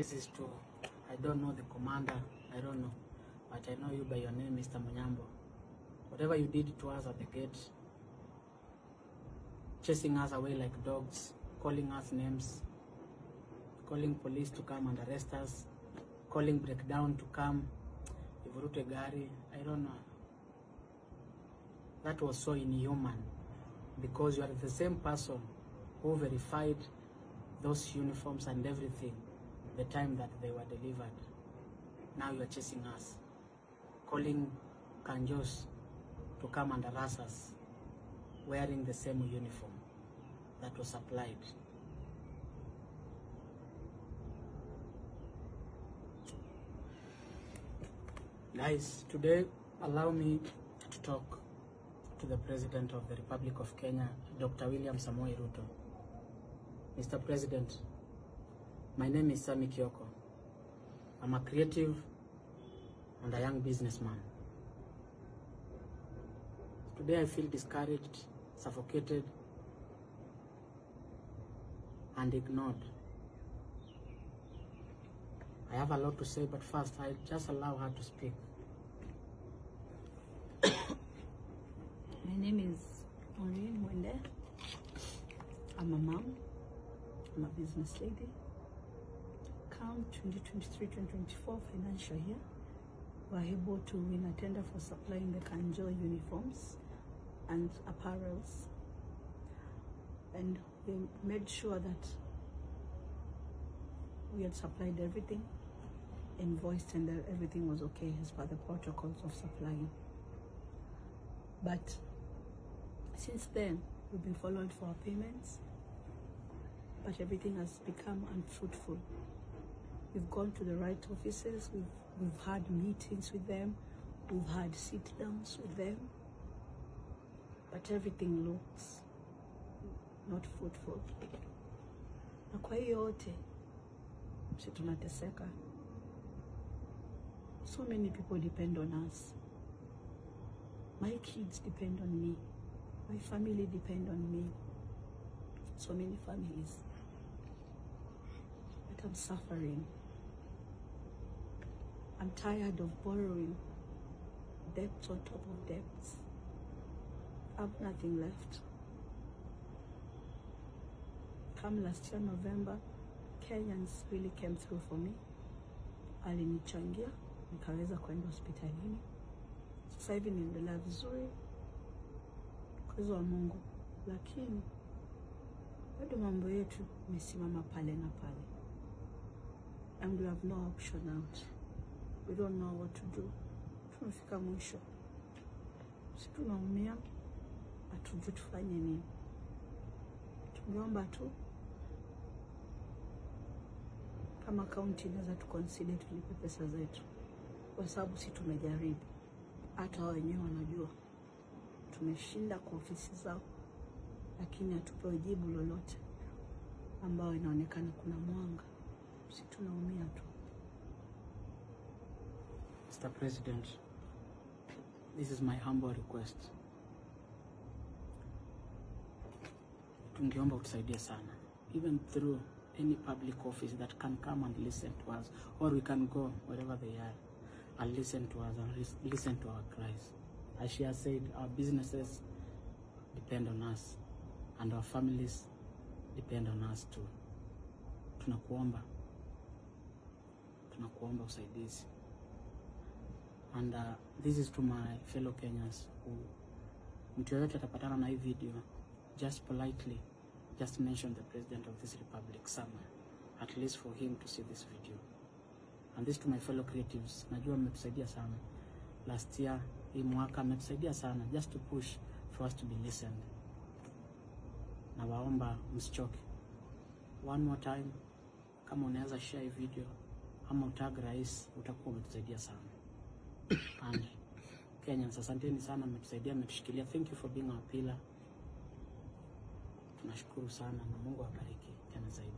This is true. I don't know the commander. I don't know. But I know you by your name, Mr. Munyambo. Whatever you did to us at the gate, chasing us away like dogs, calling us names, calling police to come and arrest us, calling breakdown to come, ivurute gari, I don't know. That was so inhuman, because you are the same person who verified those uniforms and everything the time that they were delivered. Now you are chasing us, calling Kanjos to come and harass us, wearing the same uniform that was supplied. Guys, today allow me to talk to the President of the Republic of Kenya, Dr. William Samoei Ruto. Mr. President, my name is Sami Kioko. I'm a creative and a young businessman. Today I feel discouraged, suffocated, and ignored. I have a lot to say, but first I just allow her to speak. My name is Maureen Wende. I'm a mom. I'm a business lady. Come 2023-2024 financial year, we were able to win a tender for supplying the Kanjo uniforms and apparels, and we made sure that we had supplied everything, invoiced, and that everything was okay as per the protocols of supplying. But since then, we've been followed for our payments, but everything has become unfruitful. We've gone to the right offices, we've had meetings with them, we've had sit-downs with them, but everything looks not fruitful. Na kwa hiyo yote, sisi tunateseka. So many people depend on us. My kids depend on me. My family depend on me. So many families. But I'm suffering. I'm tired of borrowing, debts on top of debts. I have nothing left. Come last year, November, Kenyans really came through for me. Alinichangia, nikaweza kwenda hospitalini. Sasa hivi niendelea vizuri kwa wa Mungu, lakini bado mambo yetu imesimama pale na pale. And we have no option out. We don't know what to do. Tunafika mwisho. Sisi tunaumia, hatujui tufanye nini. Tungeomba tu kama county inaweza tuconsider tulipe pesa zetu, kwa sababu sisi tumejaribu. Hata wao wenyewe wanajua tumeshinda kwa ofisi zao, lakini hatupewi jibu lolote ambao inaonekana kuna mwanga. Sisi tunaumia tu. Mr. President, this is my humble request. Tungeomba utusaidie sana, even through any public office that can come and listen to us, or we can go wherever they are and listen to us and listen to our cries. As she has said, our businesses depend on us and our families depend on us too. Tunakuomba usaidizi. And this is to my fellow Kenyans who, mtu yoyote atapatana na hii video, just politely just mention the President of this Republic somewhere, at least for him to see this video. And this to my fellow creatives, najua mmetusaidia sana last year, hii mwaka mmetusaidia sana just to push for us to be listened. Na waomba msichoke. One more time, kama unaweza share hii video ama utag rais, utakuwa umetusaidia sana. And Kenyans, asanteni sana, mmetusaidia, mmetushikilia. Thank you for being our pillar. Tunashukuru sana na Mungu awabariki tena zaidi.